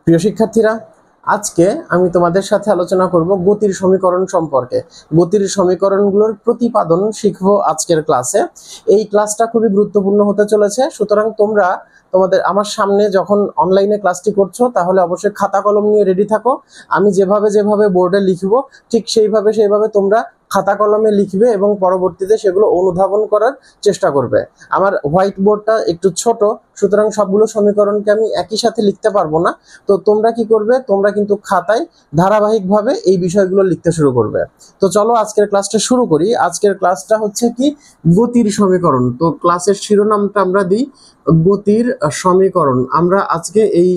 প্রিয় শিক্ষার্থীরা, আজকে আমি তোমাদের সাথে আলোচনা করব গতির সমীকরণ সম্পর্কে। গতির সমীকরণগুলোর প্রতিপাদন শিখবো আজকের ক্লাসে। এই ক্লাসটা খুবই গুরুত্বপূর্ণ হতে চলেছে, সুতরাং তোমরা তোমাদের আমার সামনে যখন অনলাইনে ক্লাসটি করছো তাহলে অবশ্যই খাতা কলম নিয়ে রেডি থাকো। আমি যেভাবে বোর্ডে লিখবো ঠিক সেইভাবে তোমরা খাতা কলমে লিখবে এবং পরবর্তীতে সেগুলো অনুধাবন করার চেষ্টা করবে। আমার হোয়াইট বোর্ডটা একটু ছোট, সুতরাং সবগুলো সমীকরণকে আমি একই সাথে লিখতে পারবো না। তো তোমরা কি করবে, তোমরা কিন্তু খাতায় ধারাবাহিকভাবে এই বিষয়গুলো লিখতে শুরু করবে। তো চলো আজকের ক্লাসটা শুরু করি। আজকের ক্লাসটা হচ্ছে কি গতির সমীকরণ। তো ক্লাসের শিরোনামটা আমরা দিই গতির সমীকরণ। আমরা আজকে এই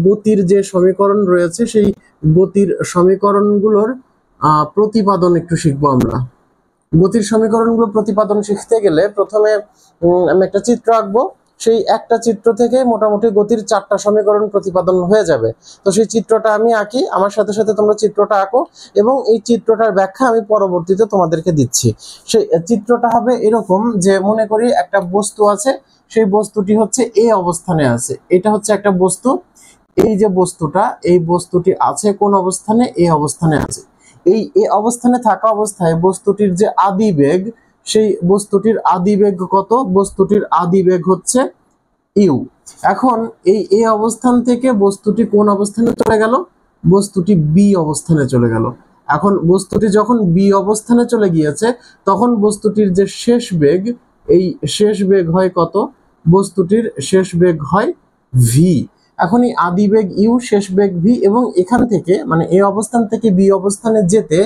গতির যে সমীকরণ রয়েছে সেই গতির সমীকরণগুলোর প্রতিপাদন একটু শিখবো আমরা। গতির সমীকরণগুলো প্রতিপাদন শিখতে গেলে প্রথমে আমি একটা চিত্র আঁকবো। সেই একটা চিত্র থেকে মোটামুটি গতির 4টা সমীকরণ প্রতিপাদন হয়ে যাবে। তো সেই চিত্রটা আমি আঁকি, আমার সাথে সাথে তোমরা চিত্রটা আঁকো এবং এই চিত্রটার ব্যাখ্যা আমি পরবর্তীতে তোমাদেরকে দিচ্ছি। সেই চিত্রটা হবে এরকম যে, মনে করি একটা বস্তু আছে, সেই বস্তুটি হচ্ছে এ অবস্থানে আছে। এটা হচ্ছে একটা বস্তু। এই যে বস্তুটা, এই বস্তুটি আছে কোন অবস্থানে? এ অবস্থানে আছে। এই এ অবস্থানে থাকা অবস্থায় বস্তুটির যে আদিবেগ, সেই বস্তুটির আদিবেগ কত? বস্তুটির আদিবেগ হচ্ছে ইউ। এখন এই এ অবস্থান থেকে বস্তুটি কোন অবস্থানে চলে গেল? বস্তুটি বি অবস্থানে চলে গেল। এখন বস্তুটি যখন বি অবস্থানে চলে গিয়েছে তখন বস্তুটির যে শেষ বেগ, এই শেষ বেগ হয় কত? বস্তুটির শেষ বেগ হয় ভি। এখন এই আদিবেগ ইউ, শেষ বেগ ভি, এবং এখান থেকে মানে এ অবস্থান থেকে বি অবস্থানে যেতে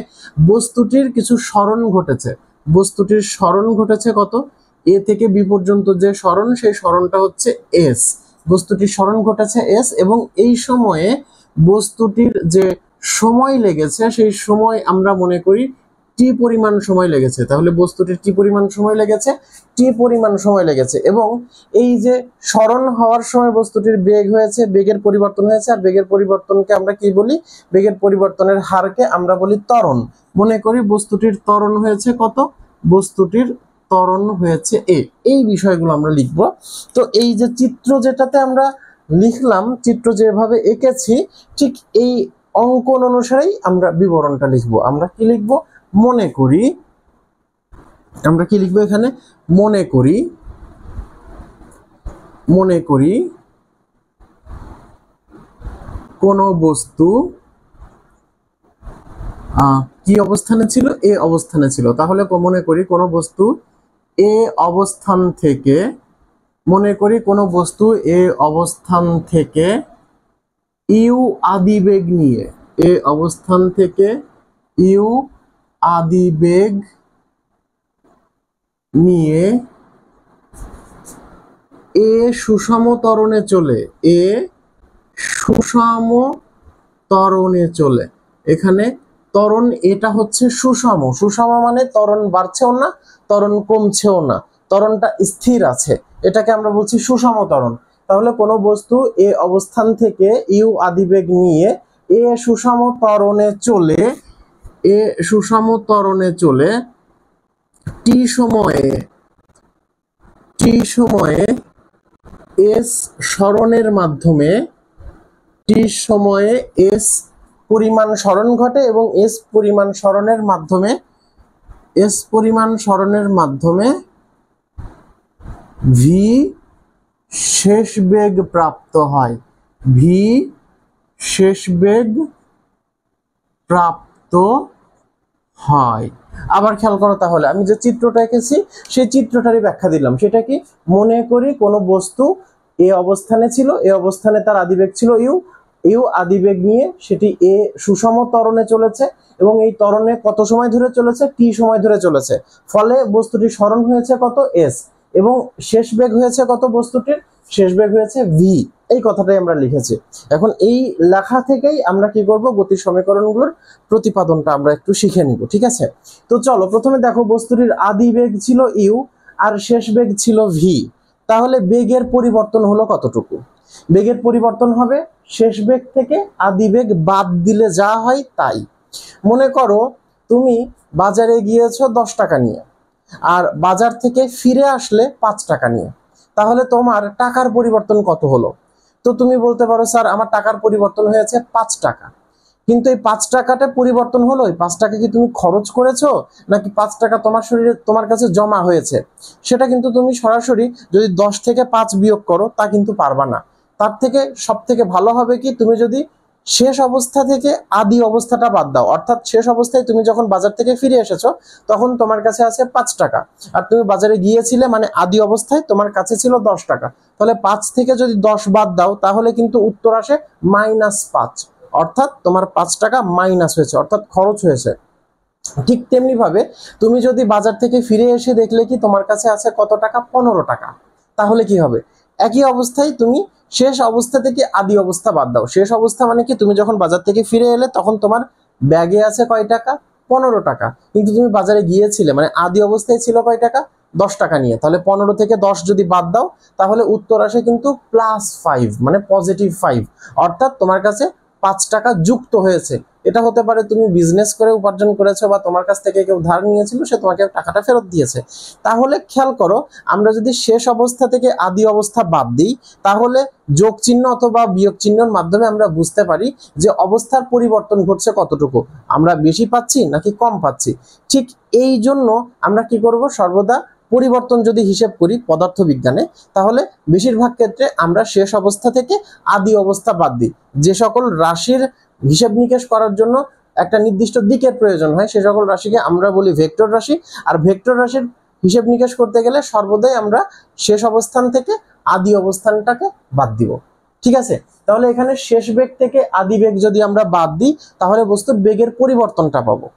বস্তুটির কিছু সরণ ঘটেছে। বস্তুটির সরণ ঘটেছে কত? এ থেকে বি পর্যন্ত যে সরণ, সেই সরণটা হচ্ছে এস। বস্তুটির সরণ ঘটেছে এস, এবং এই সময়ে বস্তুটির যে সময় লেগেছে সেই সময় আমরা মনে করি টি পরিমাণ সময় লেগেছে। তাহলে বস্তুটির কি পরিমাণ সময় লেগেছে? টি পরিমাণ সময় লেগেছে। এবং এই যে সরণ হওয়ার সময় বস্তুটির বেগ হয়েছে, বেগের পরিবর্তন হয়েছে। আর বেগের পরিবর্তনকে আমরা কি বলি? বেগের পরিবর্তনের হারকে আমরা বলি ত্বরণ। মনে করি বস্তুটির ত্বরণ হয়েছে কত? বস্তুটির ত্বরণ হয়েছে এ। এই বিষয়গুলো আমরা লিখব। তো এই যে চিত্র যেটাতে আমরা লিখলাম, চিত্র যেভাবে এঁকেছি ঠিক এই অঙ্কন অনুসারেই আমরা বিবরণটা লিখব। আমরা কি লিখব? মনে করি, আমরা কি লিখবো এখানে? মনে করি কোন বস্তু কি অবস্থানে ছিল? এ অবস্থানে ছিল। তাহলে মনে করি কোন বস্তু এ অবস্থান থেকে, মনে করি কোন বস্তু এ অবস্থান থেকে ইউ আদিবেগ নিয়ে, এ অবস্থান থেকে ইউ আদিবেগ নিয়ে এ সুষম ত্বরণে চলে, এ সুষম ত্বরণে চলে। এখানে ত্বরণ এটা হচ্ছে সুষম। সুষম মানে ত্বরণ বাড়ছেও না, ত্বরণ কমছেও না, ত্বরণটা স্থির আছে। এটাকে আমরা বলছি সুষম ত্বরণ। তাহলে কোনো বস্তু এ অবস্থান থেকে ইউ আদিবেগ নিয়ে এ সুষম ত্বরণে চলে, এ সুষম ত্বরণে চলে টি সময়ে এস সরণের মাধ্যমে, টি সময়ে এস পরিমাণ সরণ ঘটে এবং এস পরিমাণ সরণের মাধ্যমে ভি শেষ বেগ প্রাপ্ত হয়। ভি শেষ বেগ প্রাপ্ত হয়। আবার খেয়াল করো, তাহলে আমি যে চিত্রটা এঁকেছি সেই চিত্রটারই ব্যাখ্যা দিলাম। সেটা কি? মনে করি কোনো বস্তু এ অবস্থানে ছিল, এ অবস্থানে তার আদিবেগ ছিল ইউ আদিবেগ নিয়ে সেটি এ সুষম ত্বরণে চলেছে এবং এই ত্বরণে কত সময় ধরে চলেছে? টি সময় ধরে চলেছে। ফলে বস্তুটি সরণ হয়েছে কত? এস, এবং শেষ বেগ হয়েছে কত? বস্তুটির শেষ বেগ হয়েছে ভি। এই কথাটাই আমরা লিখেছি। এখন এই লেখা থেকেই আমরা কি করব? গতির সমীকরণগুলোর প্রতিপাদনটা আমরা একটু শিখে নিব। ঠিক আছে? তো চলো প্রথমে দেখো, বস্তুটির আদিবেগ ছিল ইউ আর শেষ বেগ ছিল ভি। তাহলে বেগের পরিবর্তন হলো কতটুকু? বেগের পরিবর্তন হবে শেষ বেগ থেকে আদিবেগ বাদ দিলে যা হয় তাই। মনে করো তুমি বাজারে গিয়েছো 10 টাকা নিয়ে, আর বাজার থেকে ফিরে আসলে 5 টাকা নিয়ে। তাহলে তোমার টাকার পরিবর্তন কত হলো? তো তুমি বলতে পারো স্যার আমার টাকার পরিবর্তন হয়েছে 5 টাকা, কিন্তু এই 5 টাকাটা পরিবর্তন হলো, এই 5 টাকা কি তুমি খরচ করেছো নাকি 5 টাকা তোমার শরীরে তোমার কাছে জমা হয়েছে, সেটা কিন্তু তুমি সরাসরি যদি 10 থেকে 5 বিয়োগ করো তা কিন্তু পারবা না। তার থেকে সব থেকে ভালো হবে কি তুমি যদি শেষ অবস্থা থেকে আদি অবস্থাটা বাদ দাও, অর্থাৎ শেষ অবস্থায় তুমি যখন বাজার থেকে ফিরে এসেছো তখন তোমার কাছে আছে 5 টাকা, আর তুমি বাজারে গিয়েছিলে মানে আদি অবস্থায় তোমার কাছে ছিল 10 টাকা, তাহলে 5 থেকে যদি 10 বাদ দাও তাহলে কিন্তু উত্তর আসে -5, অর্থাৎ তোমার 5 টাকা মাইনাস হয়েছে, অর্থাৎ খরচ হয়েছে। ঠিক তেমনি ভাবে তুমি যদি বাজার থেকে ফিরে এসে দেখলে কি তোমার কাছে আছে কত টাকা, 15 টাকা, তাহলে কি হবে, একই অবস্থায় তুমি শেষ অবস্থা থেকে আদি অবস্থা বাদ দাও। শেষ অবস্থা মানে কি তুমি যখন বাজার থেকে ফিরে এলে তখন তোমার ব্যাগে আছে কয় টাকা, 15 টাকা, কিন্তু তুমি বাজারে গিয়েছিলে মানে আদি অবস্থায় ছিল কয় টাকা, 10 টাকা নিয়ে, তাহলে 15 থেকে 10 যদি বাদ দাও তাহলে উত্তর আসে কিন্তু +5 মানে +5, অর্থাৎ তোমার কাছে 5 টাকা যুক্ত হয়েছে। এটা হতে পারে তুমি বিজনেস করে উপার্জন করেছো বা তোমার কাছ থেকে কেউ ধার নিয়েছিল, সে তোমাকে টাকাটা ফেরত দিয়েছে। তাহলে খেয়াল করো, আমরা যদি শেষ অবস্থা থেকে আদি অবস্থা বাদ দিই তাহলে যোগ চিহ্ন অথবা বিয়োগ চিহ্নের মাধ্যমে আমরা বুঝতে পারি যে অবস্থার পরিবর্তন ঘটছে কতটুকু, আমরা বেশি পাচ্ছি নাকি কম পাচ্ছি। ঠিক এই জন্য আমরা কি করব, সর্বদা পরিবর্তন যদি হিসেব করি পদার্থবিজ্ঞানে তাহলে বেশিরভাগ ক্ষেত্রে আমরা শেষ অবস্থা থেকে আদি অবস্থা বাদ দিই। যে সকল রাশির হিসাব নিকেশ করার জন্য একটা নির্দিষ্ট দিকের প্রয়োজন হয় সে সকল রাশিকে আমরা বলি ভেক্টর রাশি, আর ভেক্টর রাশির হিসাব নিকেশ করতে গেলে সর্বদাই আমরা শেষ অবস্থান থেকে আদি অবস্থানটাকে বাদ দিব। ঠিক আছে, তাহলে এখানে শেষ বেগ থেকে আদি বেগ যদি আমরা বাদ দিই তাহলে বস্তুর বেগের পরিবর্তনটা পাবো।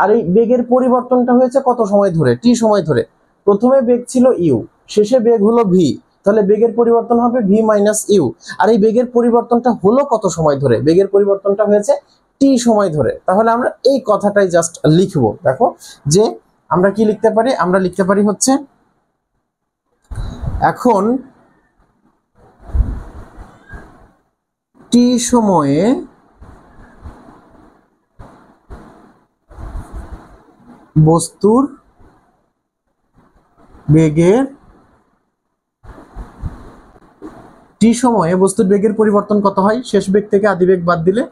আর এই বেগের পরিবর্তনটা হয়েছে কত সময় ধরে, টি সময় ধরে। প্রথমে বেগ ছিল ইউ, শেষে বেগ হলো ভি, তাহলে বেগের পরিবর্তন হবে ভি মাইনাস ইউ। আর এই বেগের পরিবর্তনটা হলো কত সময় ধরে, বেগের পরিবর্তনটা হয়েছে টি সময় ধরে। তাহলে আমরা এই কথাটাই জাস্ট লিখবো, দেখো যে আমরা কি লিখতে পারি, আমরা লিখতে পারি হচ্ছে এখন টি সময়ে বস্তুর বেগের টি সময়ে বস্তুর বেগের পরিবর্তন কত হয়, শেষ বেগ থেকে আদি বেগ বাদ দিলে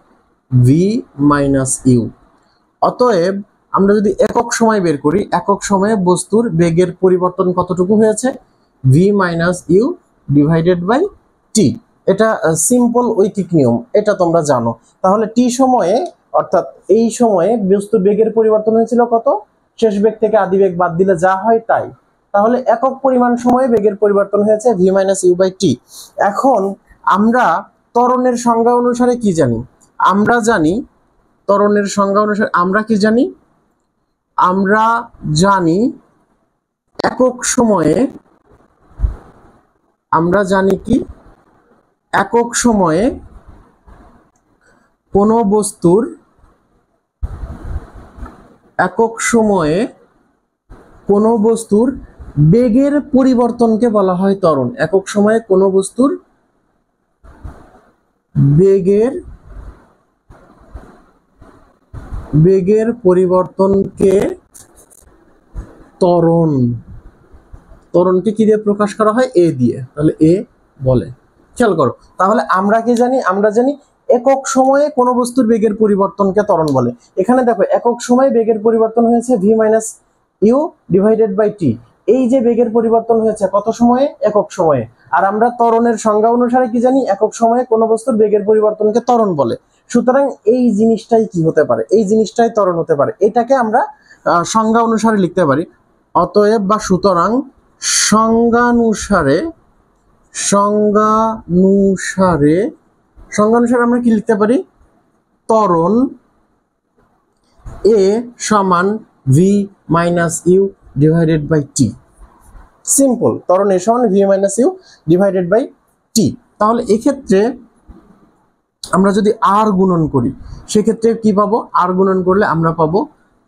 ভি মাইনাস ইউ। অতএব আমরা যদি একক সময় বের করি, একক সময়ে বস্তুর বেগের পরিবর্তন কতটুকু হয়েছে, v minus u divided by t. এটা সিম্পল ঐকিক নিয়ম, এটা তোমরা জানো। তাহলে টি সময়ে অর্থাৎ এই সময়ে বস্তুর বেগের পরিবর্তন হয়েছিল কত, শেষ বেগ থেকে আদি বেগ বাদ দিলে যা হয় তাই। তাহলে একক পরিমাণ সময়ে বেগের পরিবর্তন হয়েছে v minus you by T. এখন আমরা ত্বরণের সংজ্ঞা অনুসারে কি জানি, আমরা জানি ত্বরণের সংজ্ঞা অনুসারে আমরা কি জানি, আমরা জানি একক সময়ে, আমরা জানি কি একক সময়ে কোনো বস্তুর, একক সময়ে কোনো বস্তুর বেগের পরিবর্তনকে বলা হয় ত্বরণ। একক সময়ে কোনো বস্তুর বেগের পরিবর্তনকে ত্বরণ, ত্বরণকে কি দিয়ে প্রকাশ করা হয়, এ দিয়ে, তাহলে এ বলে। খেয়াল করো, তাহলে আমরা কি জানি, আমরা জানি একক সময়ে কোনো বস্তুর বেগের পরিবর্তনকে ত্বরণ বলে। এখানে দেখো একক সময়ে বেগের পরিবর্তন হয়েছে v minus u divided by t. এই যে বেগের পরিবর্তন হয়েছে কত সময়ে, একক সময়ে। আর আমরা ত্বরণের সংজ্ঞা অনুসারে কি জানি, একক সময়ে কোনো বস্তুর বেগের পরিবর্তনকে ত্বরণ বলে। সুতরাং এই জিনিসটাই কি হতে পারে, এই জিনিসটাই ত্বরণ হতে পারে। এটাকে আমরা সংজ্ঞা অনুসারে লিখতে পারি। অতএব বা সুতরাং সংজ্ঞানুসারে আমরা কি লিখতে পারি, ত্বরণ এ সমান v minus u divided by t. Simple, ত্বরণ এ সমান v minus u divided by t. তাহলে এক্ষেত্রে আমরা যদি আর গুণন করি সেক্ষেত্রে কি পাবো, আর গুণন করলে আমরা পাবো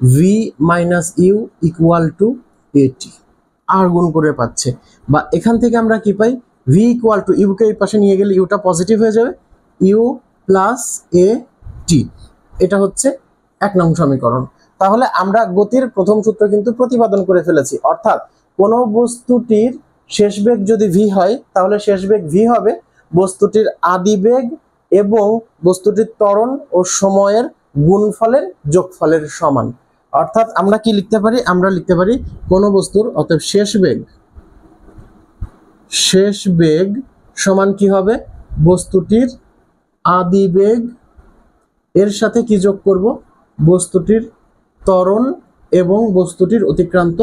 v minus u equal to a t. আর গুণ করে পাচ্ছে, বা এখান থেকে আমরা কি পাই, ভি ইকুয়াল টু ইউকে এই পাশে নিয়ে গেলে ইউটা পজিটিভ হয়ে যাবে, ইউ প্লাস এ টি। এটা হচ্ছে 1 নং সমীকরণ। তাহলে আমরা গতির প্রথম সূত্র কিন্তু প্রতিপাদন করে ফেলেছি, অর্থাৎ কোনো বস্তুটির শেষ বেগ যদি ভি হয় তাহলে শেষ বেগ ভি হবে বস্তুটির আদিবেগ এবং বস্তুটির ত্বরণ ও সময়ের গুণফলের যোগফলের সমান। অর্থাৎ আমরা কি লিখতে পারি, আমরা লিখতে পারি কোনো বস্তুর অতএব শেষ বেগ সমান কি হবে, বস্তুটির আদিবেগ এর সাথে কি যোগ করব, বস্তুটির ত্বরণ এবং বস্তুটির অতিক্রান্ত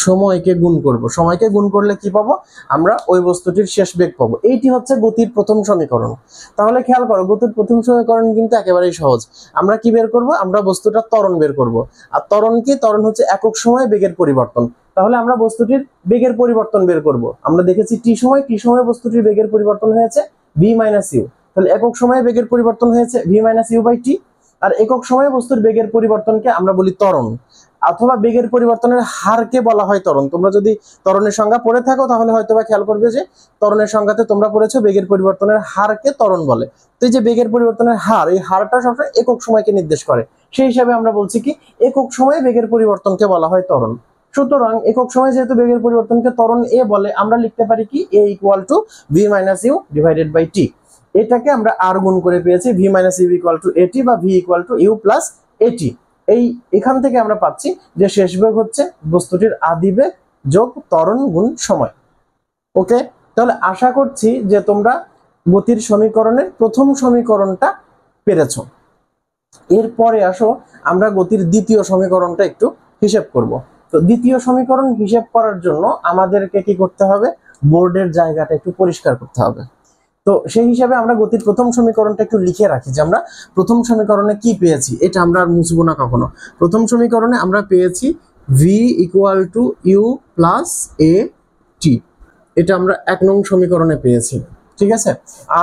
সময়কে গুণ করব। সময়কে গুণ করলে কি পাবো, আমরা ওই বস্তুটির শেষ বেগ পাবো। এইটি হচ্ছে গতির প্রথম সমীকরণ। তাহলে খেয়াল করো, গতির প্রথম সমীকরণ কিন্তু একেবারেই সহজ। আমরা কি বের করব, আমরা বস্তুটার ত্বরণ বের করব। আর ত্বরণ কি, ত্বরণ হচ্ছে একক সময়ে বেগের পরিবর্তন। তাহলে আমরা বস্তুটির বেগের পরিবর্তন বের করব। আমরা দেখেছি টি সময় বস্তুটির বেগের পরিবর্তন হয়েছে v - u। তাহলে একক সময়ে বেগের পরিবর্তন হয়েছে v - u/t। আর একক সময়ে বস্তুর বেগের পরিবর্তনকে আমরা বলি ত্বরণ, অথবা বেগের পরিবর্তনের হারকে বলা হয় ত্বরণ। তোমরা যদি ত্বরণের সংজ্ঞা পড়ে থাকো তাহলে হয়তোবা খেয়াল করবে যে ত্বরণের সংজ্ঞাতে তোমরা পড়েছো বেগের পরিবর্তনের হারকে ত্বরণ বলে। তো এই যে বেগের পরিবর্তনের হার, এই হারটা সবসময় একক সময়কে নির্দেশ করে। সেই হিসাবে আমরা বলছি কি, একক সময়ে বেগের পরিবর্তনকে বলা হয় ত্বরণ। সুতরাং একক সময়ে যেহেতু বেগের পরিবর্তনকে ত্বরণ বলে, আমরা লিখতে পারি কি a = v - u/t। এটাকে আমরা আর গুণ করে পেয়েছি v - u = at বা v = u + at। এখান থেকে আমরা পাচ্ছি যে শেষ বেগ হচ্ছে বস্তুটির আদিবেগ যোগ ত্বরণ গুণ সময়। ওকে, তাহলে আশা করছি যে তোমরা গতির সমীকরণের প্রথম সমীকরণটা পেরেছো। এরপরে আসো আমরা গতির দ্বিতীয় সমীকরণটা একটু হিসেব করব। তো দ্বিতীয় সমীকরণ হিসেব করার জন্য আমাদেরকে কি করতে হবে, বোর্ডের জায়গাটা একটু পরিষ্কার করতে হবে। তো সেই হিসাবে আমরা গতির প্রথম সমীকরণটা একটু লিখে রাখি যে আমরা প্রথম সমীকরণে কি পেয়েছি, এটা আমরা আর মুছবো না কখনো। প্রথম সমীকরণে আমরা পেয়েছি v = u + at। এটা আমরা 1 নং সমীকরণে পেয়েছি, ঠিক আছে।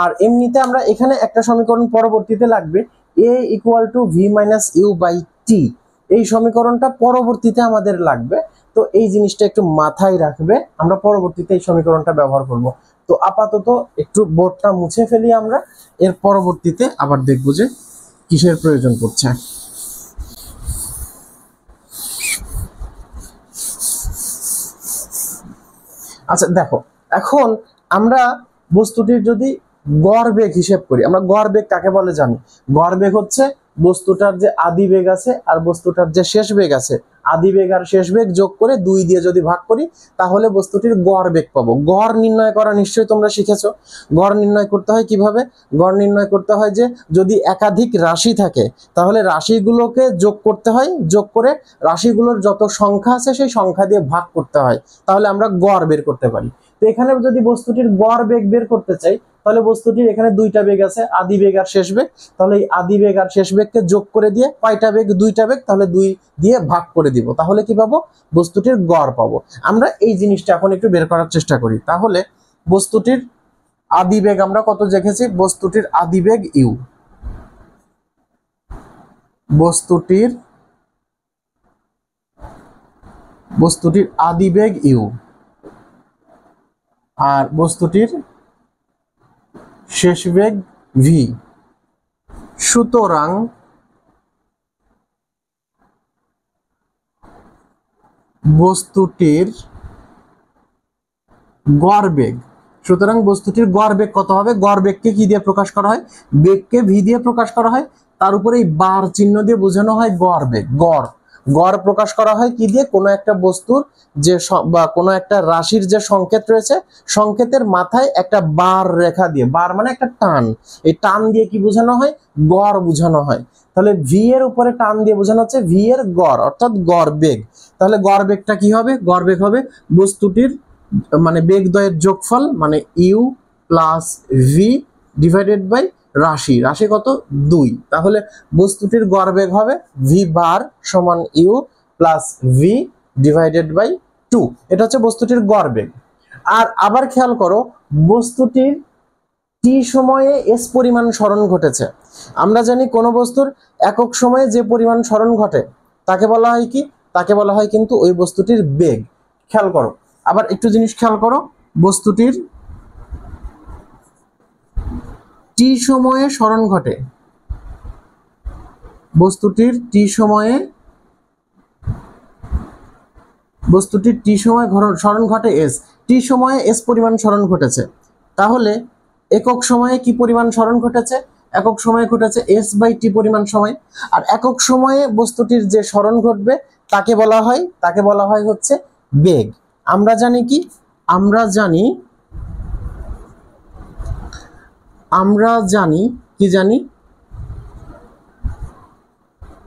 আর এমনিতে আমরা এখানে একটা সমীকরণ পরবর্তীতে লাগবে a = v - u/t। এই সমীকরণটা পরবর্তীতে আমাদের লাগবে। তো এই জিনিসটা একটু মাথায় রাখবে, আমরা পরবর্তীতে এই সমীকরণটা ব্যবহার করব। তো আপাতত একটু বোর্ডটা মুছে ফেলি আমরা, এর পরবর্তীতে আবার দেখবো যে কিসের প্রয়োজন পড়ছে। আচ্ছা দেখো, এখন আমরা বস্তুটির যদি গড় বেগ হিসেব করি, আমরা গড় বেগ কাকে বলে জানি। গড় বেগ হচ্ছে বস্তুটার যে আদি বেগ আছে আর বস্তুটার যে শেষ বেগ আছে, আদি বেগ আর শেষ বেগ যোগ করে 2 দিয়ে যদি ভাগ করি তাহলে বস্তুটির গড় বেগ পাবো। গড় নির্ণয় করা নিশ্চয়ই তোমরা শিখেছো। গড় নির্ণয় করতে হয় কিভাবে, গড় নির্ণয় করতে হয় যে যদি একাধিক রাশি থাকে তাহলে রাশিগুলোকে যোগ করতে হয়, যোগ করে রাশিগুলোর যত সংখ্যা আছে সেই সংখ্যা দিয়ে ভাগ করতে হয়, তাহলে আমরা গড় বের করতে পারি। তো এখানে যদি বস্তুটির গড় বেগ বের করতে চাই তাহলে বস্তুটির এখানে 2টা বেগ আছে, আদি বেগ আর শেষ বেগ। তাহলে এই আদি বেগ আর শেষ বেগকে যোগ করে দিয়ে কয়টা বেগ, 2টা বেগ, তাহলে 2 দিয়ে ভাগ করে দিব, তাহলে কি পাবো, বস্তুটির গড় পাবো। আমরা এই জিনিসটা এখন একটু বের করার চেষ্টা করি। তাহলে বস্তুটির আদি বেগ আমরা কত দেখেছি, বস্তুটির আদি বেগ u, বস্তুটির আদি বেগ u, আর বস্তুটির শেষ বেগ v। সুতরাং বস্তুটির গড় বেগ, সুতরাং বস্তুটির গড় বেগ কত হবে, গড় বেগকে কি দিয়ে প্রকাশ করা হয়, বেগকে v দিয়ে প্রকাশ করা হয়, তার উপরে এই বার চিহ্ন দিয়ে বোঝানো হয় গড় বেগ। গড় প্রকাশ করা হয় কি দিয়ে, কোনো একটা বস্তুর যে বা কোনো একটা রাশির যে সংকেত রয়েছে, সংকেতের মাথায় একটা বার রেখা দিয়ে, বার মানে একটা টান, এই টান দিয়ে কি বোঝানো হয়, গড় বোঝানো হয়। তাহলে ভি এর উপরে টান দিয়ে বোঝানো হচ্ছে ভি এর গড়, অর্থাৎ গড় বেগ। তাহলে গড় বেগটা কি হবে, গড় বেগ হবে বস্তুটির মানে বেগ দ্বয়ের যোগফল, মানে u plus v divided by রাশি কত 2। তাহলে বস্তুটির গড় বেগ হবে ভি বার সমান u plus v divided by 2। এটা হচ্ছে বস্তুটির গড় বেগ। আর আবার খেয়াল করো, বস্তুটির টি সময়ে এস পরিমাণ সরণ ঘটেছে। আমরা জানি কোন বস্তুর একক সময়ে যে পরিমাণ সরণ ঘটে তাকে বলা হয় কি, তাকে বলা হয় কিন্তু ওই বস্তুটির বেগ। খেয়াল করো, আবার একটু জিনিস খেয়াল করো, বস্তুটির টি সময়ে সরণ ঘটে, বস্তুটির টি সময়ে সরণ ঘটে এস, টি সময়ে এস পরিমাণ সরণ ঘটেছে। তাহলে একক সময়ে কি পরিমাণ সরণ ঘটেছে, একক সময়ে ঘটেছে s/t পরিমাণ সময়। আর একক সময়ে বস্তুটির যে সরণ ঘটবে তাকে বলা হয় হচ্ছে বেগ। আমরা জানি কি, আমরা জানি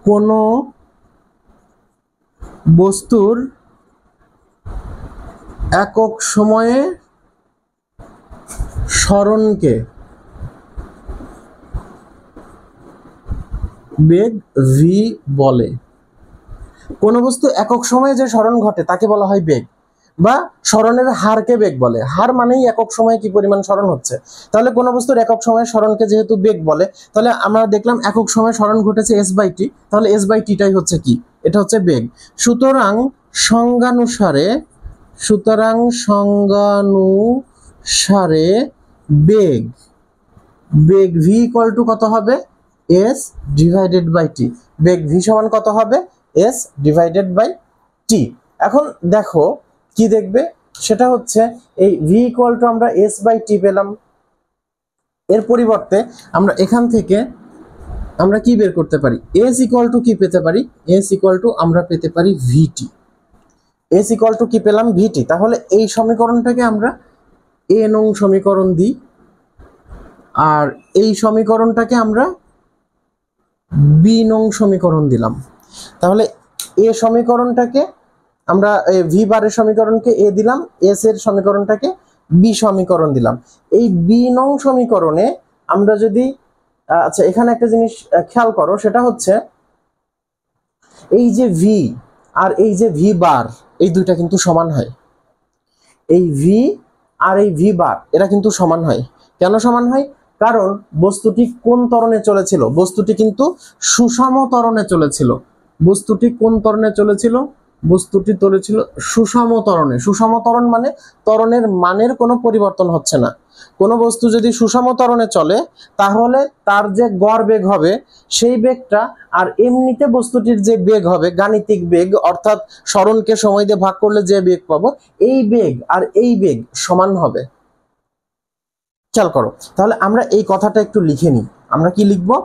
কোন বস্তুর একক সময়ে সরণকে বেগ v বলে। কোন বস্তু একক সময়ে যে সরণ ঘটে তাকে বলা হয় বেগ, বা সরণের হারকে বেগ বলে। হার মানেই একক সময়ে কি পরিমাণ সরণ হচ্ছে। তাহলে কোন বস্তুর একক সময়ে সরণকে যেহেতু বেগ বলে, তাহলে আমরা দেখলাম একক সময়ে সরণ ঘটেছে s/t, তাহলে s/t টাই হচ্ছে কি, এটা হচ্ছে বেগ। সুতরাং সংজ্ঞানুসারে বেগ v ইকুয়াল টু কত হবে, s ডিভাইডেড বাই t। বেগ v সমান কত হবে, s ডিভাইডেড বাই t। এখন দেখো কি দেখবে, সেটা হচ্ছে এই v ইকুয়াল টু আমরা s/t পেলাম। এর পরিবর্তে আমরা এখান থেকে আমরা কি বের করতে পারি, s ইকুয়াল টু কি পেতে পারি, s ইকুয়াল টু আমরা পেতে পারি vt। s ইকুয়াল টু কি পেলাম, vt। তাহলে এই সমীকরণটাকে আমরা a নং সমীকরণ দিই, আর এই সমীকরণটাকে আমরা b নং সমীকরণ দিলাম। তাহলে a সমীকরণটাকে আমরা v বারের সমীকরণকে a দিলাম, s এর সমীকরণটাকে b সমীকরণ দিলাম। এই b নং সমীকরণে আমরা যদি আচ্ছা এখানে একটা জিনিস খেয়াল করো, সেটা হচ্ছে এই যে v আর এই যে v বার, এই দুইটা কিন্তু সমান হয়। এই v আর এই v বার এরা কিন্তু সমান হয়। কেন সমান হয়, কারণ বস্তুটি কোন ত্বরণে চলেছিল, বস্তুটি কিন্তু সুষম ত্বরণে চলেছিল। বস্তুটি কোন ত্বরণে চলেছিল, বস্তুটি চলেছিল সুষম ত্বরণে। সুষম ত্বরণ মানে ত্বরণের মানের কোনো পরিবর্তন হচ্ছে না। কোনো বস্তু যদি সুষম ত্বরণে চলে তাহলে তার যে গড় বেগ হবে সেই বেগটা, আর এমনিতে বস্তুটির যে বেগ হবে গাণিতিক বেগ, অর্থাৎ সরণকে সময় দিয়ে ভাগ করলে যে বেগ পাবো, এই বেগ আর এই বেগ সমান হবে। খেয়াল করো, তাহলে আমরা এই কথাটা একটু লিখে নিই। আমরা কি লিখবো,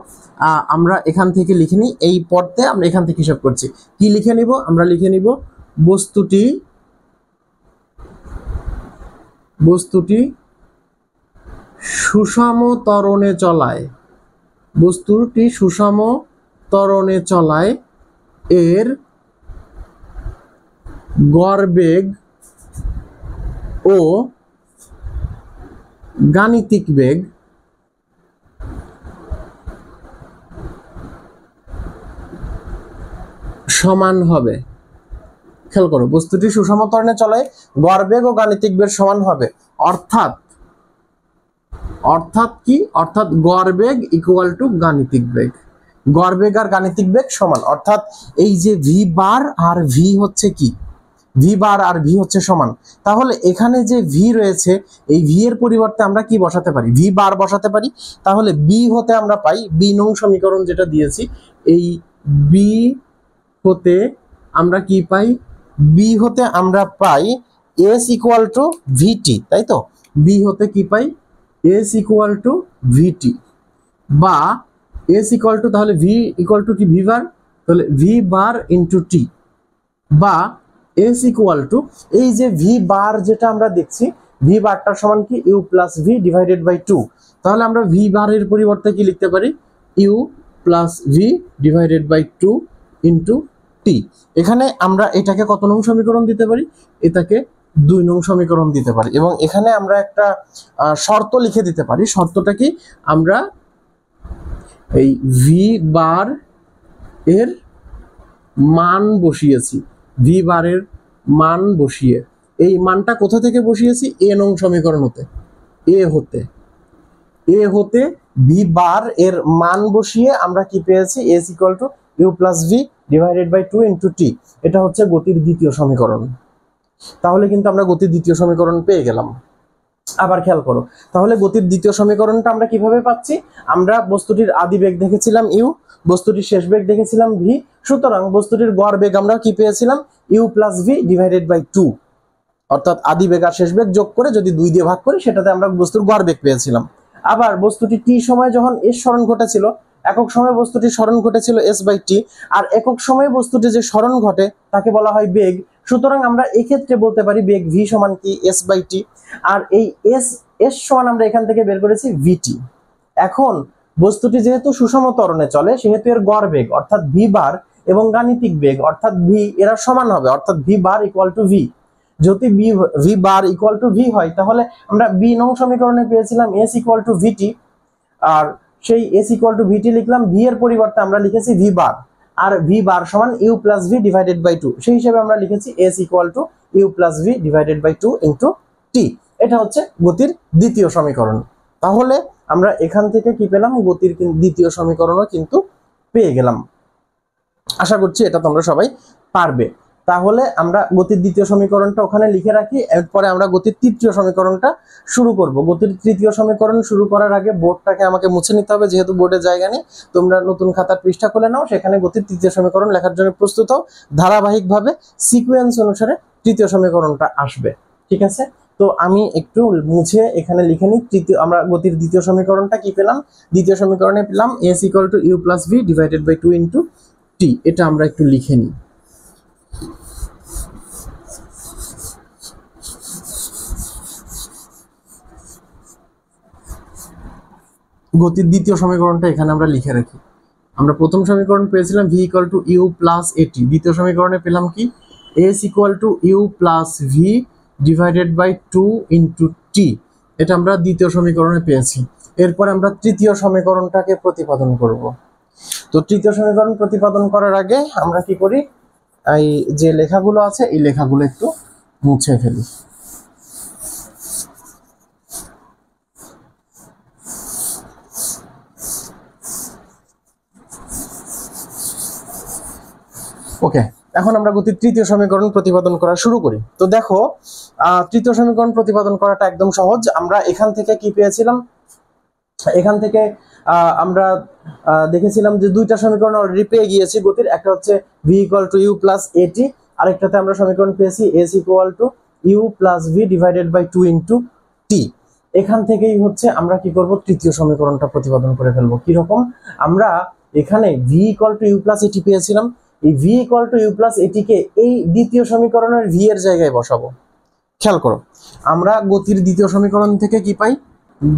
আমরা এখান থেকে লিখে নিই, এই পদে আমরা এখান থেকে হিসাব করছি। কি লিখে নিব, আমরা লিখে নিব বস্তুটি সুষম ত্বরণে চলায়, বস্তুটি সুষম ত্বরণে চলায়, এর গড় বেগ ও গাণিতিক বেগ সমান হবে। খেয়াল করো, বস্তুটি সুষম ত্বরণে চলে, গড় বেগ ও গাণিতিক বেগ সমান হবে। অর্থাৎ কি, অর্থাৎ গড় বেগ ইকুয়াল টু গাণিতিক বেগ। গড় বেগ আর গাণিতিক বেগ সমান, অর্থাৎ এই যে ভি বার আর ভি হচ্ছে কি, ভি বার আর ভি হচ্ছে সমান। তাহলে এখানে যে ভি রয়েছে, এই ভি এর পরিবর্তে আমরা কি বসাতে পারি, ভি বার বসাতে পারি। তাহলে বি হতে আমরা পাই, বি নং সমীকরণ যেটা দিয়েছি, এই বি হতে আমরা কি পাই, বি হতে আমরা পাই এস ইকুয়াল টু ভিটি, তাই তো। বি হতে কি পাই, এস ইকুয়াল টু ভিটি, বা এস ইকুয়াল টু, তাহলে ভি ইকুয়াল টু কি, ভি বার, তাহলে ভি বার ইন্টু টি, বা এস ইকুয়াল টু এই যে ভি বার যেটা আমরা দেখছি, ভি বারটার সমান কি, u plus v divided by 2। তাহলে আমরা ভি বারের পরিবর্তে কি লিখতে পারি, u plus v divided by 2 into t. এখানে আমরা এটাকে কত নং সমীকরণ দিতে পারি, এটাকে 2 নং সমীকরণ দিতে পারি। এবং এখানে আমরা একটা শর্ত লিখে দিতে পারি। শর্তটা কি, আমরা এই ভি বার এর মান বসিয়েছি, ভি বারের মান বসিয়ে, এই মানটা কোথা থেকে বসিয়েছি, এ নং সমীকরণ হতে, এ হতে ভি বার এর মান বসিয়ে আমরা কি পেয়েছি, s equal to u plus v divided by 2 into t. এটা হচ্ছে গতির দ্বিতীয় সমীকরণ। তাহলে কিন্তু আমরা গতির দ্বিতীয় সমীকরণ পেয়ে গেলাম। আবার খেয়াল করো, তাহলে গতির দ্বিতীয় সমীকরণটা আমরা কিভাবে পাচ্ছি, আমরা বস্তুটির আদি বেগ দেখেছিলাম ইউ, বস্তুটির শেষ বেগ দেখেছিলাম ভি, সুতরাং বস্তুটির গড় বেগ আমরা কি পেয়েছিলাম, u plus v divided by 2, অর্থাৎ আদি বেগ আর শেষ বেগ যোগ করে যদি 2 দিয়ে ভাগ করি সেটাতে আমরা বস্তুর গড় বেগ পেয়েছিলাম। আবার বস্তুটি টি সময় যখন এস সরণ ঘটেছিল, একক সময়ে বস্তুটি সরণ ঘটেছিল এস বাই টি, আর একক সময়ে বস্তুটি যে সরণ ঘটে তাকে বলা হয় বেগ। সুতরাং আমরা এক্ষেত্রে বলতে পারি বেগ ভি সমান কি এস বাই টি, আর এই এস সমান আমরা এখান থেকে বের করেছি ভিটি। এখন বস্তুটি যেহেতু সুষম ত্বরণে চলে সেহেতু এর গড় বেগ অর্থাৎ ভি বার এবং গাণিতিক বেগ অর্থাৎ ভি এরা সমান হবে, অর্থাৎ v bar equal to v. যদি v bar equal to v হয় তাহলে আমরা বি নং সমীকরণে পেয়েছিলাম এস ইকুয়াল টু ভিটি, আর সেই এস ইকুয়াল টু ভিটি লিখলাম, ভি এর পরিবর্তে আমরা লিখেছি ভি বার, আর ভি বার সমান u plus v divided by two. সেই হিসেবে আমরা লিখেছি s equal to u plus v divided by two into t. এটা হচ্ছে গতির দ্বিতীয় সমীকরণ। তাহলে আমরা এখান থেকে কি পেলাম, গতির দ্বিতীয় সমীকরণও কিন্তু পেয়ে গেলাম। আশা করছি এটা তোমরা সবাই পারবে। তাহলে আমরা গতির দ্বিতীয় সমীকরণটা ওখানে লিখে রাখি, এরপরে আমরা গতির তৃতীয় সমীকরণটা শুরু করব। গতির তৃতীয় সমীকরণ শুরু করার আগে বোর্ডটাকে আমাকে মুছে নিতে হবে, যেহেতু বোর্ডে জায়গা নেই। তোমরা নতুন খাতার পৃষ্ঠা খুলে নাও, সেখানে গতির তৃতীয় সমীকরণ লেখার জন্য প্রস্তুত হও। ধারাবাহিকভাবে সিকোয়েন্স অনুসারে তৃতীয় সমীকরণটা আসবে, ঠিক আছে? তো আমি একটু মুছে এখানে লিখে নিই। আমরা গতির দ্বিতীয় সমীকরণটা কি পেলাম, দ্বিতীয় সমীকরণে পেলাম s equal to u plus v divided by two into t. এটা আমরা একটু লিখে নিই। গতির দ্বিতীয় সমীকরণটা এখানে আমরা লিখে রাখি। আমরা প্রথম সমীকরণ পেয়েছিলাম v equal to u plus a t, দ্বিতীয় সমীকরণে পেলাম কি s equal to u plus v divided by two into t. এটা আমরা দ্বিতীয় সমীকরণে পেয়েছি। এরপর আমরা তৃতীয় সমীকরণটাকে প্রতিপাদন করব। তো তৃতীয় সমীকরণ প্রতিপাদন করার আগে আমরা কি করি, এই যে লেখাগুলো আছে এই লেখাগুলো একটু মুছে ফেলি। ওকে, এখন আমরা গতির তৃতীয় সমীকরণ প্রতিপাদন করা শুরু করি। তো দেখো, তৃতীয় সমীকরণ প্রতিপাদন করাটা একদম সহজ। আমরা এখান থেকে কি পেয়েছিলাম, এখান থেকে আমরা দেখেছিলাম যে দুইটা সমীকরণ অলরেডি পেয়ে গিয়েছি গতির। একটা হচ্ছে v equal to u plus a t, আরেকটাতে আমরা সমীকরণ পেয়েছি s equal to u plus v divided by two into t. এখান থেকেই হচ্ছে আমরা কি করব, তৃতীয় সমীকরণটা প্রতিপাদন করে ফেলবো। কিরকম, আমরা এখানে v equal to u plus a t পেয়েছিলাম, এই v equal to u plus এটিকে এই দ্বিতীয় সমীকরণের ভি এর জায়গায় বসাবো। খেয়াল করো, আমরা গতির দ্বিতীয় সমীকরণ থেকে কি পাই,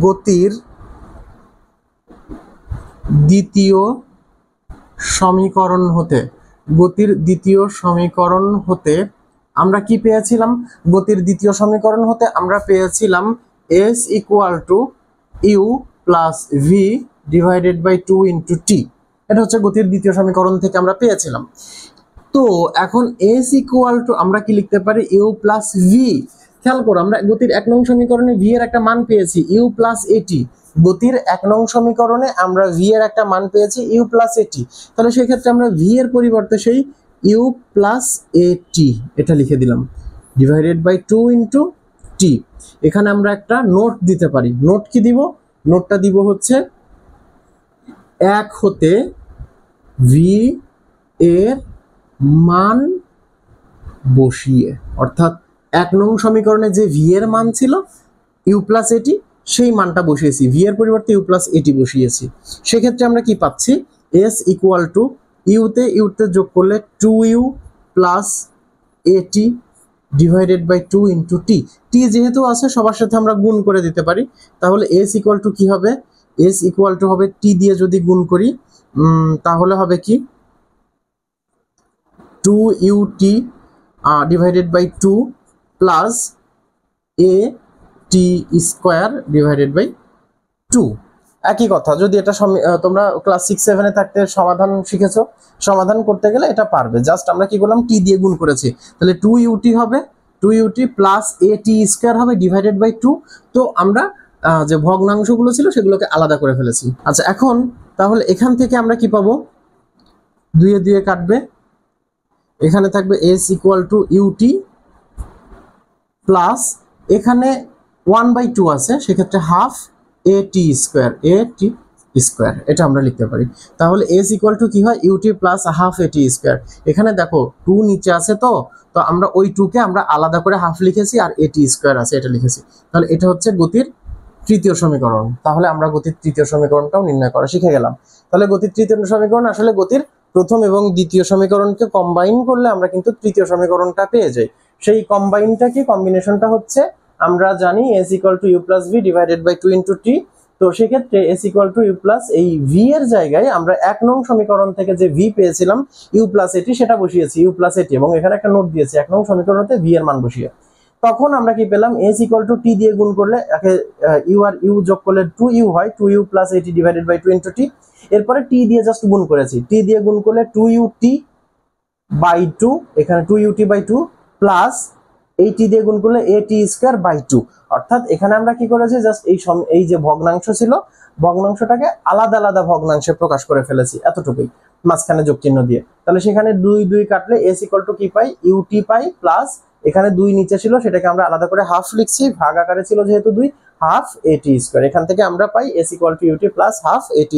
গতির দ্বিতীয় সমীকরণ হতে, গতির দ্বিতীয় সমীকরণ হতে আমরা কি পেয়েছিলাম, গতির দ্বিতীয় সমীকরণ হতে আমরা পেয়েছিলাম s equal to u plus v divided by two into t. এটা হচ্ছে গতির দ্বিতীয় সমীকরণ থেকে আমরা পেয়েছিলাম। তো এখন এস ইকুয়াল টু আমরা কি লিখতে পারি, ইউ প্লাস ভি। খেয়াল করো, আমরা গতির এক নং সমীকরণে ভি এর একটা মান পেয়েছি ইউ প্লাস এটি। গতির এক নং সমীকরণে আমরা ভি এর একটা মান পেয়েছি ইউ প্লাস এটি। তাহলে সেই ক্ষেত্রে আমরা ভি এর পরিবর্তে সেই ইউ প্লাস এটি এটা লিখে দিলাম divided by two into t. এখানে আমরা একটা নোট দিতে পারি। নোট কি দিব, নোটটা দিব হচ্ছে এক হতে ভি এর মান বসিয়ে, অর্থাৎ এক নং সমীকরণে যে ভি এর মান ছিল ইউ প্লাস এটি, সেই মানটা বসিয়েছি, ভি এর পরিবর্তে ইউ প্লাস এটি বসিয়েছি। সেক্ষেত্রে আমরা কি পাচ্ছি, এস ইকুয়াল টু ইউতে যোগ করলে টু ইউ প্লাস এটি ডিভাইডেড বাই টু ইন্টু টি। টি যেহেতু আছে সবার সাথে আমরা গুণ করে দিতে পারি। তাহলে এস ইকুয়াল টু কি হবে, এস ইকুয়াল টু হবে টি দিয়ে যদি গুণ করি তাহলে হবে কি two u t divided by two plus a t square divided by two. একই কথা, যদি এটা তোমরা ক্লাস 6-7 থাকতে সমাধান শিখেছো, সমাধান করতে গেলে এটা পারবে। জাস্ট আমরা কি করলাম, টি দিয়ে গুণ করেছি, তাহলে টু ইউটি হবে, two u t plus a t square হবে ডিভাইডেড বাই টু। তো আমরা যে ভগ্নাংশগুলো ছিল সেগুলোকে আলাদা করে ফেলেছি। আচ্ছা, এখন তাহলে এখান থেকে আমরা কি পাবো, দুয়ে দুয়ে কাটবে, এখানে থাকবে s equal to u t plus এখানে 1/2 আছে, সেক্ষেত্রে half a t square, a t square এটা আমরা লিখতে পারি। তাহলে এস ইকুয়াল টু কি হয়, UT plus half a t square. এখানে দেখো টু নিচে আছে, তো আমরা ওই টুকে আমরা আলাদা করে হাফ লিখেছি, আর এ টি স্কোয়ার আছে এটা লিখেছি। তাহলে এটা হচ্ছে গতির তৃতীয় সমীকরণ। তাহলে আমরা গতির তৃতীয় সমীকরণটাও নির্ণয় করা শিখে গেলাম। তাহলে গতির তৃতীয় সমীকরণ আসলে গতির প্রথম এবং দ্বিতীয় সমীকরণকে কম্বাইন করলে আমরা কিন্তু তৃতীয় সমীকরণটা পেয়ে যাই। সেই কম্বাইনটা কি, কম্বিনেশনটা হচ্ছে আমরা জানি s = u + v / 2 × t। তো সেক্ষেত্রে s = u + এই v এর জায়গায় আমরা 1 নং সমীকরণ থেকে যে v পেয়েছিলাম u + at সেটা বসিয়েছি u + at, এবং এখানে একটা নোট দিয়েছি 1 নং সমীকরণতে v এর মান বসিয়ে। তখন আমরা কি পেলাম, s = t দিয়ে গুণ করলে u আর u যোগ করলে 2u হয়, 2u + at / 2 × t। এরপরে t দিয়ে জাস্ট গুণ করেছি, t দিয়ে গুণ করলে 2ut/2, এখানে 2ut/2 প্লাস এই t দিয়ে গুণ করলে at²/2। অর্থাৎ এখানে আমরা কি করেছি, জাস্ট এই যে ভগ্নাংশ ছিল, ভগ্নাংশটাকে আলাদা আলাদা ভগ্নাংশে প্রকাশ করে ফেলেছি, এতটুকুই, মাঝখানে যোগ চিহ্ন দিয়ে। তাহলে সেখানে 2 2 কাটলে s = কি পাই, ut পাই, প্লাস এখানে 2 নিচে ছিল সেটাকে আমরা আলাদা করে হাফ লিখছি, ভাগ আকারে ছিল যেহেতু 2, হাফ at²। এখান থেকে আমরা পাই s = ut + হাফ at²।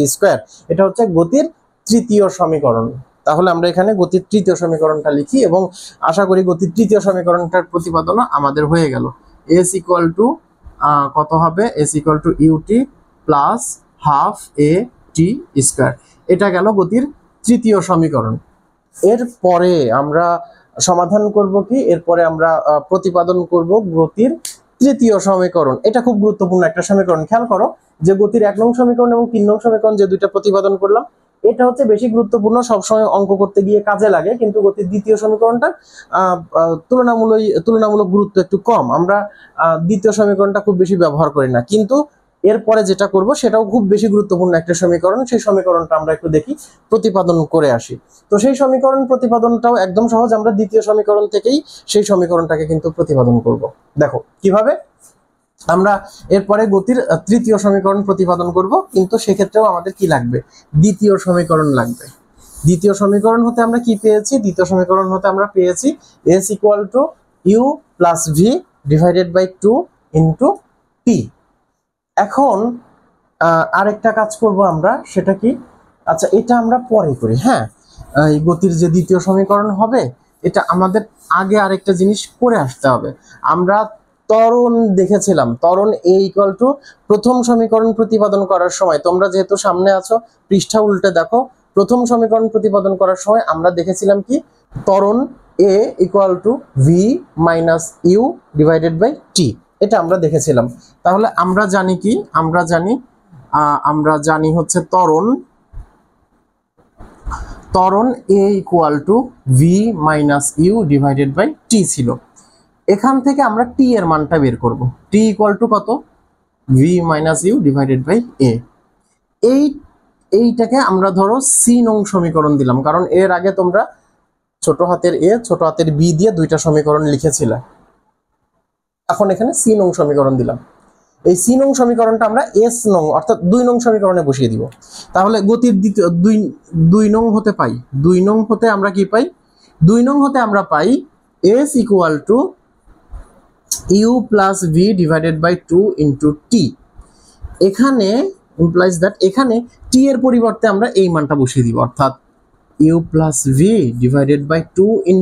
এটা হচ্ছে গতির তৃতীয় সমীকরণ। তাহলে আমরা এখানে গতির তৃতীয় সমীকরণটা লিখি এবং আশা করি গতির তৃতীয় সমীকরণটার প্রতিপাদনও আমাদের হয়ে গেল। s = কত হবে, s = ut + হাফ at²। এটা গেল গতির তৃতীয় সমীকরণ। এরপরে আমরা সমাধান করব কি, এরপরে আমরা প্রতিপাদন করব গতির তৃতীয় সমীকরণ। এটা খুব গুরুত্বপূর্ণ একটা সমীকরণ। খেয়াল করো যে গতির 1 নং সমীকরণ এবং 3 নং সমীকরণ যে দুইটা প্রতিপাদন করলাম, এটা হচ্ছে বেশি গুরুত্বপূর্ণ, সবসময় অঙ্ক করতে গিয়ে কাজে লাগে, কিন্তু গতির দ্বিতীয় সমীকরণটা তুলনামূলক গুরুত্ব একটু কম। আমরা দ্বিতীয় সমীকরণটা খুব বেশি ব্যবহার করি না, কিন্তু এরপরে যেটা করব সেটাও খুব বেশি গুরুত্বপূর্ণ একটা সমীকরণ। সেই সমীকরণটা আমরা একটু দেখি, প্রতিপাদন করে আসি। তো সেই সমীকরণ প্রতিপাদনটাও একদম সহজ, আমরা দ্বিতীয় সমীকরণ থেকেই সেই সমীকরণটাকে কিন্তু প্রতিপাদন করব। দেখো কিভাবে আমরা এরপরে গতির তৃতীয় সমীকরণ প্রতিপাদন করব, কিন্তু সেক্ষেত্রেও আমাদের কি লাগবে, দ্বিতীয় সমীকরণ লাগবে। দ্বিতীয় সমীকরণ হতে আমরা কি পেয়েছি, দ্বিতীয় সমীকরণ হতে আমরা পেয়েছি s = u + v / 2 × t। এখন আরেকটা কাজ করব আমরা, সেটা কি, আচ্ছা এটা আমরা পরে করি। হ্যাঁ, এই গতির যে দ্বিতীয় সমীকরণ হবে, এটা আমাদের আগে আরেকটা জিনিস করে আসতে হবে। আমরা ত্বরণ দেখেছিলাম, ত্বরণ a = প্রথম সমীকরণ প্রতিপাদন করার সময়, তোমরা যেহেতু সামনে আছো পৃষ্ঠা উল্টে দেখো, প্রথম সমীকরণ প্রতিপাদন করার সময় আমরা দেখেছিলাম কি, ত্বরণ a = v - u / t, এটা আমরা দেখেছিলাম। তাহলে আমরা জানি কি, আমরা জানি হচ্ছে ত্বরণ a = v - u / t ছিল। এখান থেকে আমরা t এর মানটা বের করব। t = কত, v - u / a। এইটাকে আমরা ধরো c নং সমীকরণ দিলাম, কারণ এর আগে তোমরা ছোট হাতের a ছোট হাতের b দিয়ে দুইটা সমীকরণ লিখেছিলে। এখন এখানে c নং সমীকরণ দিলাম। এই c নং সমীকরণটা আমরা s নং অর্থাৎ 2 নং সমীকরণে বসিয়ে দিব। তাহলে গতির দ্বিতীয় 2 নং হতে পাই, 2 নং হতে আমরা কি পাই, 2 নং হতে আমরা পাই s = u + v / 2 × t। এখানে implies that এখানে t এর পরিবর্তে আমরা এই মানটা বসিয়ে দিব, অর্থাৎ u + v / 2 ×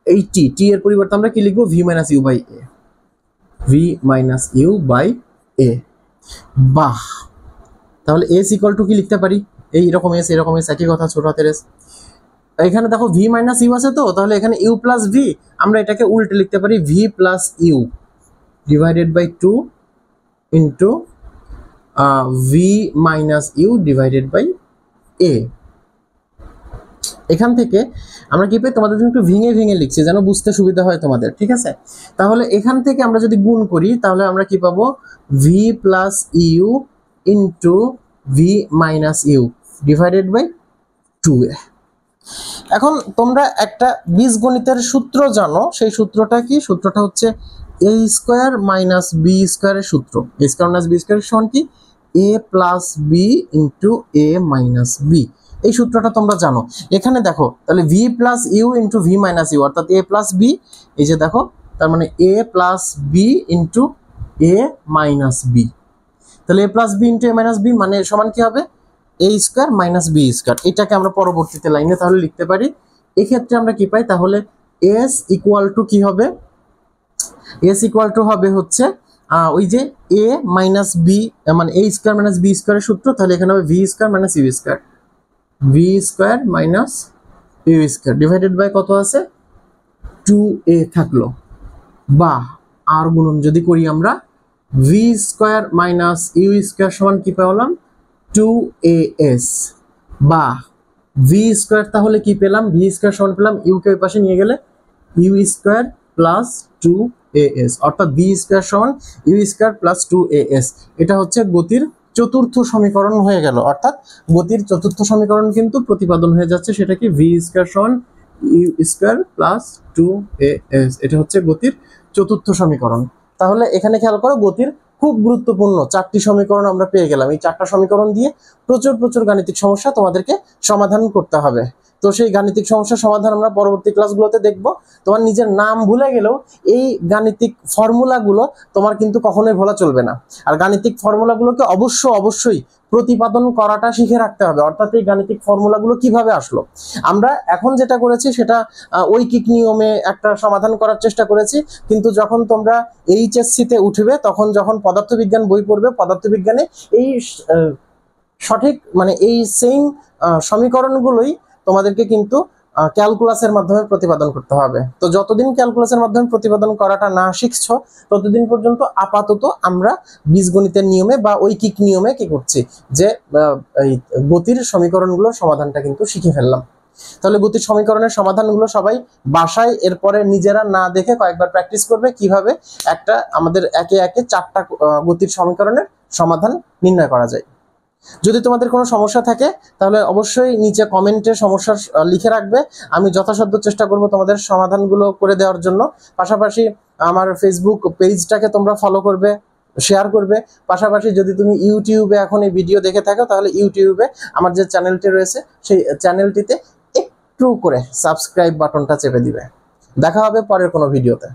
এই t এর পরিবর্তে আমরা কি লিখব, v - u / a, v - u / a। বাহ, তাহলে s = কি লিখতে পারি, এইরকম s, এরকম s, একই কথা, ছোট হাতের s। এখানে দেখো v - u আছে, তো তাহলে এখানে u + v, আমরা এটাকে উল্টে লিখতে পারি v + u / 2 × v - u / a। এখান থেকে আমরা কি পাই, তোমাদের জন্য একটু ভেঙে ভেঙে লিখছি যেন বুঝতে সুবিধা হয় তোমাদের, ঠিক আছে। তাহলে এখান থেকে আমরা যদি গুণ করি তাহলে আমরা কি পাবো, v + u × v - u / 2a। এখন তোমরা একটা বীজগণিতের সূত্র জানো, সেই সূত্রটা কি, সূত্রটা হচ্ছে a² - b² এর সূত্র। a² - b² সমান কি, a + b × a - b। এই সূত্রটা তোমরা জানো। এখানে দেখো তাহলে v + u × v - u অর্থাৎ a + b, এই যে দেখো, তার মানে a + b × a - b। তাহলে a + b × a - b মানে সমান কি হবে, a² - b²। এটাকে আমরা পরবর্তীতে লাইনে তাহলে লিখতে পারি। এক্ষেত্রে আমরা কি পাই, তাহলে s = কি হবে, s = হবে হচ্ছে ওই যে a মাইনাস বি মানে a স্কয়ার মাইনাস বি স্কয়ারের সূত্র, তাহলে এখানে হবে v square minus u square, v square minus u square divided by কত আছে 2a থাকলো, বা আর গুণন যদি করি আমরা v square minus u square সমান কি পেলাম 2as, বা ভি স্কয়ার তাহলে কি পেলাম ভি স্কয়ার সমান পেলাম ইউ কে ওই পাশে নিয়ে গেলে ইউ স্কয়ার প্লাস 2as, অর্থাৎ ভি স্কয়ার সমান ইউ স্কয়ার প্লাস 2as। এটা হচ্ছে গতির চতুর্থ সমীকরণ হয়ে গেল, অর্থাৎ গতির চতুর্থ সমীকরণ কিন্তু প্রতিপাদন হয়ে যাচ্ছে, সেটা কি ভি স্কয়ার সমান ইউ স্কয়ার প্লাস 2as। এটা হচ্ছে গতির চতুর্থ সমীকরণ। তাহলে এখানে খেয়াল করো, গতির খুব গুরুত্বপূর্ণ 4টি সমীকরণ আমরা পেয়ে গেলাম। এই 4টা সমীকরণ দিয়ে প্রচুর গাণিতিক সমস্যা তোমাদেরকে সমাধান করতে হবে। তো সেই গাণিতিক সমস্যার সমাধান আমরা পরবর্তী ক্লাসগুলোতে দেখব। তোমার নিজের নাম ভুলে গেলেও এই গাণিতিক ফর্মুলাগুলো তোমার কিন্তু কখনোই ভোলা চলবে না। আর গাণিতিক ফর্মুলাগুলোকে অবশ্যই প্রতিপাদন করাটা শিখে রাখতে হবে। অর্থাৎ এই গাণিতিক ফর্মুলাগুলো কিভাবে আসলো, আমরা এখন যেটা করেছি সেটা ঐকিক নিয়মে একটা সমাধান করার চেষ্টা করেছি, কিন্তু যখন তোমরা এইচএসসিতে উঠবে, তখন যখন পদার্থবিজ্ঞান বই পড়বে, পদার্থবিজ্ঞানে এই সঠিক মানে এই সেম সমীকরণগুলোই তোমাদেরকে কিন্তু ক্যালকুলাসের মাধ্যমে প্রতিপাদন করতে হবে। তো যতদিন ক্যালকুলাসের মাধ্যমে প্রতিপাদন করাটা না শিখছো, ততদিন পর্যন্ত আপাতত আমরা বীজগণিতের নিয়মে বা ঐকিক নিয়মে কি করছি, যে এই গতির সমীকরণগুলোর সমাধানটা কিন্তু শিখে ফেললাম। তাহলে গতির সমীকরণের সমাধানগুলো সবাই বাসায় এরপরে নিজেরা না দেখে কয়েকবার প্র্যাকটিস করবে, কিভাবে একটা আমাদের একে একে 4টা গতির সমীকরণের সমাধান নির্ণয় করা যায়। যদি তোমাদের কোনো সমস্যা থাকে তাহলে অবশ্যই নিচে কমেন্টে সমস্যা লিখে রাখবে, আমি যথাসাধ্য চেষ্টা করব তোমাদের সমাধানগুলো করে দেওয়ার জন্য। পাশাপাশি আমার ফেসবুক পেজটাকে তোমরা ফলো করবে, শেয়ার করবে। পাশাপাশি যদি তুমি ইউটিউবে এখন এই ভিডিও দেখে থাকো, তাহলে ইউটিউবে আমার যে চ্যানেলটি রয়েছে সেই চ্যানেলটিতে একটু করে সাবস্ক্রাইব বাটনটা চেপে দিবে। দেখা হবে পরের কোনো ভিডিওতে।